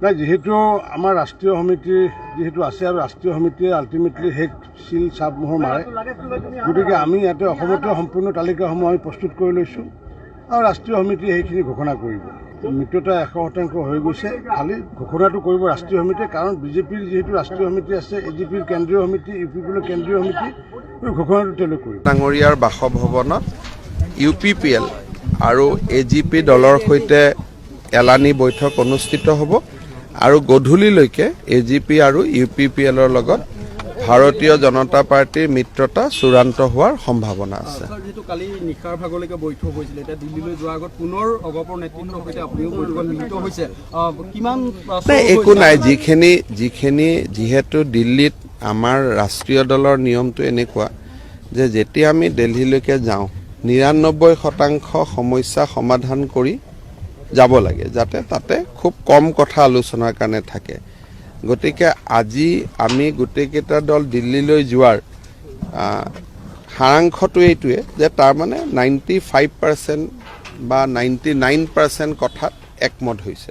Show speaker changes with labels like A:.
A: নাই যেহেতু আমাৰ ৰাষ্ট্ৰীয় সমিতি যেহেতু আছে আৰু ৰাষ্ট্ৰীয় সমিতিয়ে আল্টিমেটলি শেষ চিল চাপমোহৰ মাৰে গতিকে আমি ইয়াতে অসমতে সম্পূৰ্ণ তালিকাসমূহ আমি প্ৰস্তুত কৰি লৈছোঁ আৰু ৰাষ্ট্ৰীয় সমিতিয়ে সেইখিনি ঘোষণা কৰিব মিত্ৰতা 100% হৈ গৈছে খালি ঘোষণাটো কৰিব ৰাষ্ট্ৰীয় সমিতিয়ে কাৰণ বিজেপিৰ যেহেতু ৰাষ্ট্ৰীয় সমিতি আছে এজিপিৰ কেন্দ্ৰীয় সমিতি ইউপিপিৰ কেন্দ্ৰীয় সমিতি ঘোষণাটো তেওঁলোকে কৰিব
B: ডাঙৰীয়াৰ বাসভৱনত UPPL আৰু AGP দলৰ সৈতে এলানি বৈঠক অনুষ্ঠিত হ'ব আৰু গধূলিলৈকে AGP আৰু UPPLৰ লগত ভাৰতীয় জনতা পাৰ্টিৰ মিত্ৰতা চূড়ান্ত হোৱাৰ সম্ভাৱনা আছে।
C: যেহেতু কালি নিশাৰ ভাগলৈকে বৈঠক হৈছিল এতিয়া দিল্লীলৈ যোৱাৰ আগত পুনৰ অগপৰ নেতৃত্বৰ সৈতে আপুনিও বৈঠকত মিলিত হৈছে কিমান
B: একো নাই যিহেতু দিল্লীত আমাৰ ৰাষ্ট্ৰীয় দলৰ নিয়মটো এনেকুৱা যে যেতিয়া আমি দিল্লীলৈকে যাওঁ 99% সমস্যা সমাধান কৰি যাব লাগে যাতে তাতে খুব কম কথা আলোচনাৰ কাৰণে থাকে গতিকে আজি আমি গোটেইকেইটা দল দিল্লীলৈ যোৱাৰ সাৰাংশটো এইটোৱে যে তাৰ মানে 95% বা 99% কথাত একমত হৈছে।